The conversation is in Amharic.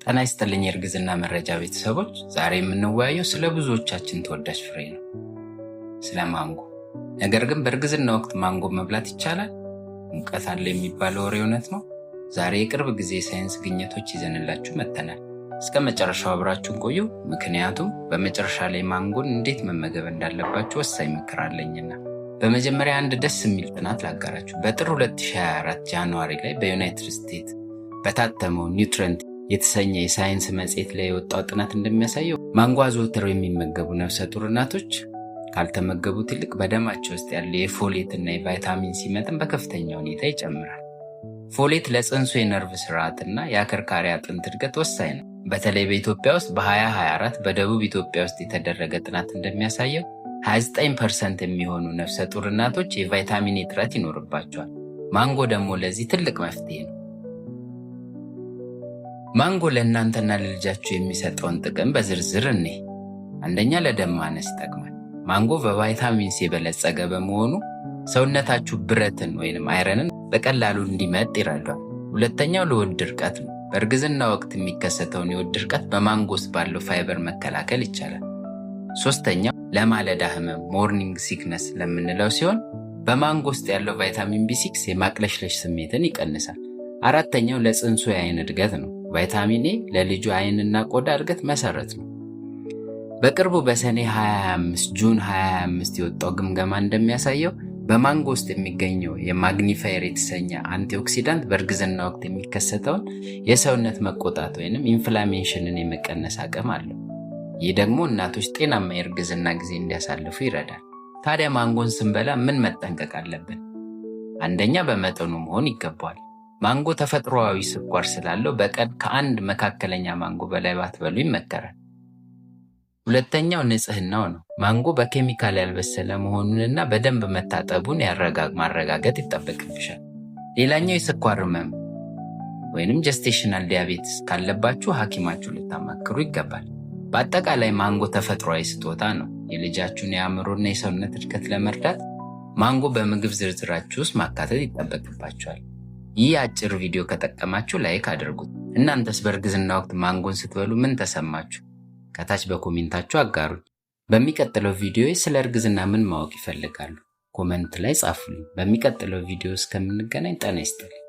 ጤና ይስጥልኝ የእርግዝና መረጃ ቤተሰቦች፣ ዛሬ የምንወያየው ስለ ብዙዎቻችን ተወዳጅ ፍሬ ነው፣ ስለ ማንጎ። ነገር ግን በእርግዝና ወቅት ማንጎ መብላት ይቻላል? ሙቀት አለ የሚባለው ወሬ እውነት ነው? ዛሬ የቅርብ ጊዜ ሳይንስ ግኝቶች ይዘንላችሁ መጥተናል። እስከ መጨረሻው አብራችሁን ቆዩ፣ ምክንያቱም በመጨረሻ ላይ ማንጎን እንዴት መመገብ እንዳለባችሁ ወሳኝ ምክር አለኝና። በመጀመሪያ አንድ ደስ የሚል ጥናት ላጋራችሁ። በጥር 2024 ጃንዋሪ ላይ በዩናይትድ ስቴትስ በታተመው ኒውትረንት የተሰኘ የሳይንስ መጽሔት ላይ የወጣው ጥናት እንደሚያሳየው ማንጎ አዘውትረው የሚመገቡ ነፍሰ ጡር እናቶች ካልተመገቡት ይልቅ በደማቸው ውስጥ ያለ የፎሌት እና የቫይታሚን ሲ መጠን በከፍተኛ ሁኔታ ይጨምራል። ፎሌት ለጽንሱ የነርቭ ስርዓትና የአከርካሪ አጥንት እድገት ወሳኝ ነው። በተለይ በኢትዮጵያ ውስጥ በ2024 በደቡብ ኢትዮጵያ ውስጥ የተደረገ ጥናት እንደሚያሳየው 29% የሚሆኑ ነፍሰ ጡር እናቶች የቫይታሚን እጥረት ይኖርባቸዋል። ማንጎ ደግሞ ለዚህ ትልቅ መፍትሄ ነው። ማንጎ ለእናንተና ለልጃችሁ የሚሰጠውን ጥቅም በዝርዝር እኔ። አንደኛ፣ ለደም ማነስ ይጠቅማል። ማንጎ በቫይታሚን ሲ የበለጸገ በመሆኑ ሰውነታችሁ ብረትን ወይም አይረንን በቀላሉ እንዲመጥ ይረዳል። ሁለተኛው፣ ለሆድ ድርቀት ነው። በእርግዝና ወቅት የሚከሰተውን የሆድ ድርቀት በማንጎ ውስጥ ባለው ፋይበር መከላከል ይቻላል። ሶስተኛው፣ ለማለዳ ህመም ሞርኒንግ ሲክነስ ለምንለው ሲሆን በማንጎ ውስጥ ያለው ቫይታሚን ቢ6 የማቅለሽለሽ ስሜትን ይቀንሳል። አራተኛው፣ ለጽንሱ የአይን እድገት ነው። ቫይታሚን ኤ ለልጁ አይንና ቆዳ እድገት መሰረት ነው። በቅርቡ በሰኔ 25 ጁን 2025 የወጣው ግምገማ እንደሚያሳየው በማንጎ ውስጥ የሚገኘው የማግኒፋየር የተሰኘ አንቲኦክሲዳንት በእርግዝና ወቅት የሚከሰተውን የሰውነት መቆጣት ወይም ኢንፍላሜሽንን የመቀነስ አቅም አለው። ይህ ደግሞ እናቶች ጤናማ የእርግዝና ጊዜ እንዲያሳልፉ ይረዳል። ታዲያ ማንጎን ስንበላ ምን መጠንቀቅ አለብን? አንደኛ፣ በመጠኑ መሆን ይገባዋል። ማንጎ ተፈጥሯዊ ስኳር ስላለው በቀን ከአንድ መካከለኛ ማንጎ በላይ ባትበሉ ይመከራል። ሁለተኛው፣ ንጽህናው ነው። ማንጎ በኬሚካል ያልበሰለ መሆኑንና በደንብ መታጠቡን ማረጋገጥ ይጠበቅብሻል። ሌላኛው፣ የስኳር ህመም ወይንም ጀስቴሽናል ዲያቤትስ ካለባችሁ ሐኪማችሁ ልታማክሩ ይገባል። በአጠቃላይ ማንጎ ተፈጥሯዊ ስጦታ ነው። የልጃችሁን የአእምሮና የሰውነት እድገት ለመርዳት ማንጎ በምግብ ዝርዝራችሁ ውስጥ ማካተት ይጠበቅባችኋል። ይህ አጭር ቪዲዮ ከጠቀማችሁ ላይክ አድርጉት። እናንተስ በእርግዝና ወቅት ማንጎን ስትበሉ ምን ተሰማችሁ? ከታች በኮሜንታችሁ አጋሩኝ። በሚቀጥለው ቪዲዮ ስለ እርግዝና ምን ማወቅ ይፈልጋሉ? ኮሜንት ላይ ጻፉልኝ። በሚቀጥለው ቪዲዮ እስከምንገናኝ ጤና ይስጥልኝ።